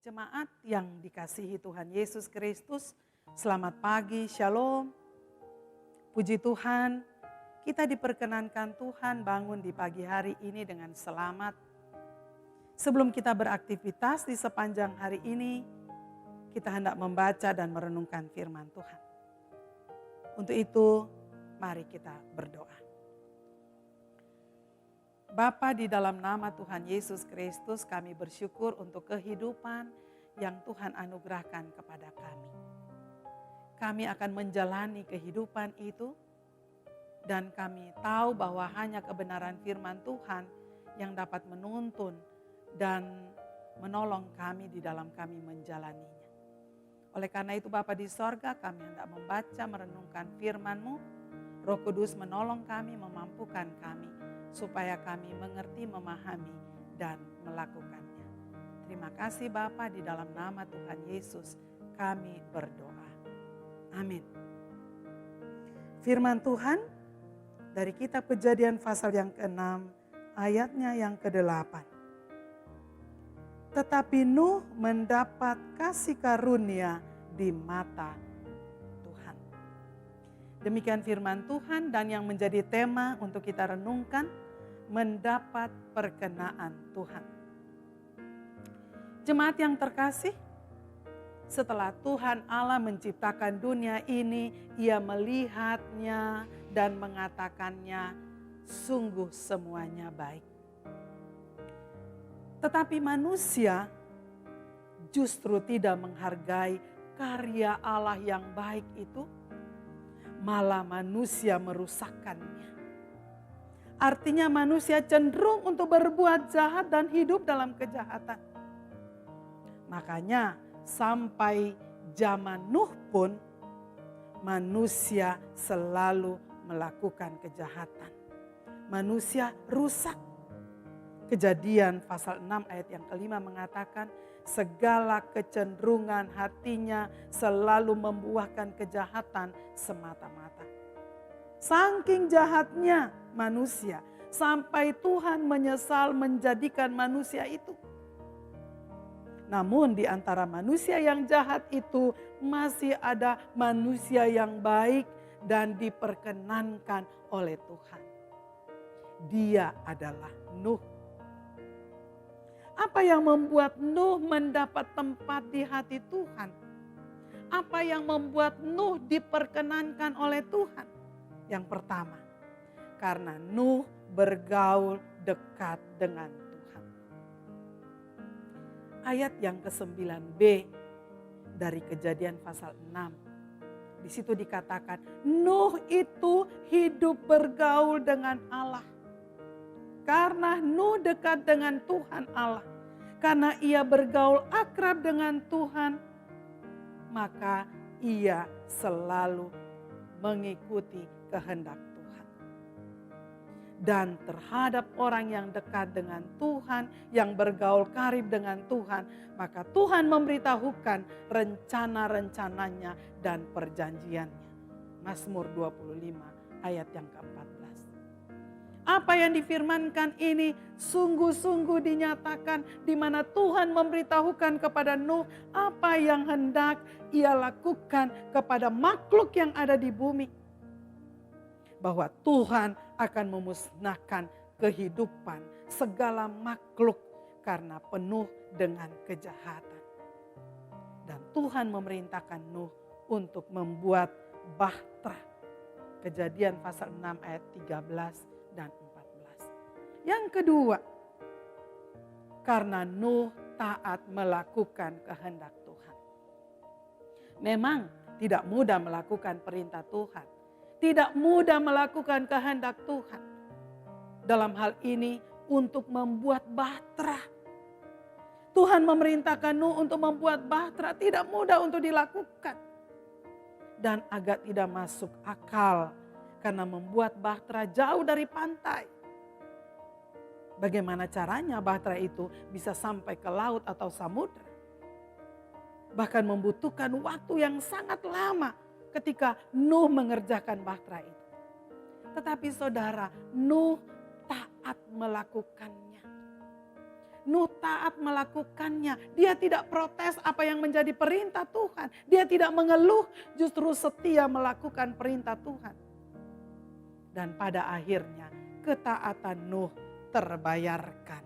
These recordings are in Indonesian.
Jemaat yang dikasihi Tuhan Yesus Kristus, selamat pagi, shalom. Puji Tuhan, kita diperkenankan Tuhan bangun di pagi hari ini dengan selamat. Sebelum kita beraktivitas di sepanjang hari ini, kita hendak membaca dan merenungkan firman Tuhan. Untuk itu, mari kita berdoa. Bapa, di dalam nama Tuhan Yesus Kristus, kami bersyukur untuk kehidupan yang Tuhan anugerahkan kepada kami. Kami akan menjalani kehidupan itu dan kami tahu bahwa hanya kebenaran firman Tuhan yang dapat menuntun dan menolong kami di dalam kami menjalaninya. Oleh karena itu Bapa di sorga, kami hendak membaca merenungkan firman-Mu. Roh Kudus menolong kami, memampukan kami supaya kami mengerti, memahami, dan melakukannya. Terima kasih Bapa, di dalam nama Tuhan Yesus kami berdoa. Amin. Firman Tuhan dari kitab Kejadian pasal yang ke-6 ayatnya yang ke-8. Tetapi Nuh mendapat kasih karunia di mata Tuhan. Demikian firman Tuhan dan yang menjadi tema untuk kita renungkan, mendapat perkenaan Tuhan. Jemaat yang terkasih, setelah Tuhan Allah menciptakan dunia ini, Ia melihatnya dan mengatakannya, sungguh semuanya baik. Tetapi manusia justru tidak menghargai karya Allah yang baik itu, malah manusia merusakkannya. Artinya manusia cenderung untuk berbuat jahat dan hidup dalam kejahatan. Makanya sampai zaman Nuh pun manusia selalu melakukan kejahatan. Manusia rusak. Kejadian pasal 6 ayat yang ke-5 mengatakan segala kecenderungan hatinya selalu membuahkan kejahatan semata-mata. Saking jahatnya manusia, sampai Tuhan menyesal menjadikan manusia itu. Namun di antara manusia yang jahat itu masih ada manusia yang baik dan diperkenankan oleh Tuhan. Dia adalah Nuh. Apa yang membuat Nuh mendapat tempat di hati Tuhan? Apa yang membuat Nuh diperkenankan oleh Tuhan? Yang pertama, karena Nuh bergaul dekat dengan Tuhan. Ayat yang ke-9b dari Kejadian pasal 6. Di situ dikatakan, Nuh itu hidup bergaul dengan Allah. Karena Nuh dekat dengan Tuhan Allah. Karena ia bergaul akrab dengan Tuhan, maka ia selalu mengikuti kehendak Tuhan. Dan terhadap orang yang dekat dengan Tuhan, yang bergaul karib dengan Tuhan, maka Tuhan memberitahukan rencana-rencananya dan perjanjiannya. Mazmur 25 ayat yang ke-14. Apa yang difirmankan ini sungguh-sungguh dinyatakan, di mana Tuhan memberitahukan kepada Nuh apa yang hendak ia lakukan kepada makhluk yang ada di bumi. Bahwa Tuhan akan memusnahkan kehidupan segala makhluk karena penuh dengan kejahatan. Dan Tuhan memerintahkan Nuh untuk membuat bahtera. Kejadian pasal 6 ayat 13 dan 14. Yang kedua, karena Nuh taat melakukan kehendak Tuhan. Memang tidak mudah melakukan perintah Tuhan. Tidak mudah melakukan kehendak Tuhan. Dalam hal ini untuk membuat bahtera. Tuhan memerintahkan Nuh untuk membuat bahtera, tidak mudah untuk dilakukan. Dan agak tidak masuk akal karena membuat bahtera jauh dari pantai. Bagaimana caranya bahtera itu bisa sampai ke laut atau samudera? Bahkan membutuhkan waktu yang sangat lama ketika Nuh mengerjakan bahtera itu. Tetapi saudara, Nuh taat melakukannya. Nuh taat melakukannya. Dia tidak protes apa yang menjadi perintah Tuhan. Dia tidak mengeluh, justru setia melakukan perintah Tuhan. Dan pada akhirnya ketaatan Nuh terbayarkan.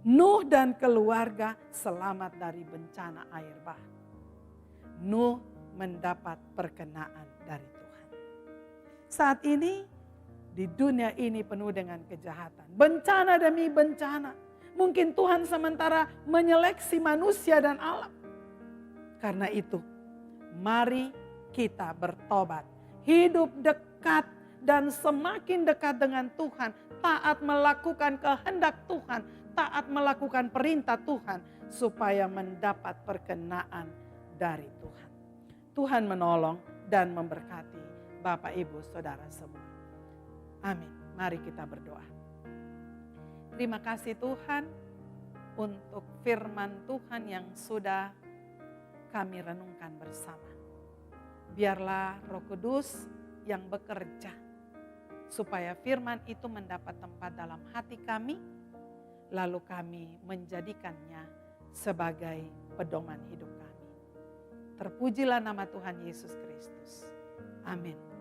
Nuh dan keluarga selamat dari bencana air bah. Nuh mendapat perkenaan dari Tuhan. Saat ini di dunia ini penuh dengan kejahatan. Bencana demi bencana. Mungkin Tuhan sementara menyeleksi manusia dan alam. Karena itu, mari kita bertobat. Hidup dekat dan semakin dekat dengan Tuhan. Taat melakukan kehendak Tuhan. Taat melakukan perintah Tuhan. Supaya mendapat perkenaan dari Tuhan. Tuhan menolong dan memberkati Bapak, Ibu, Saudara semua. Amin. Mari kita berdoa. Terima kasih Tuhan untuk firman Tuhan yang sudah kami renungkan bersama. Biarlah Roh Kudus yang bekerja supaya firman itu mendapat tempat dalam hati kami, lalu kami menjadikannya sebagai pedoman hidup kami. Terpujilah nama Tuhan Yesus Kristus. Amin.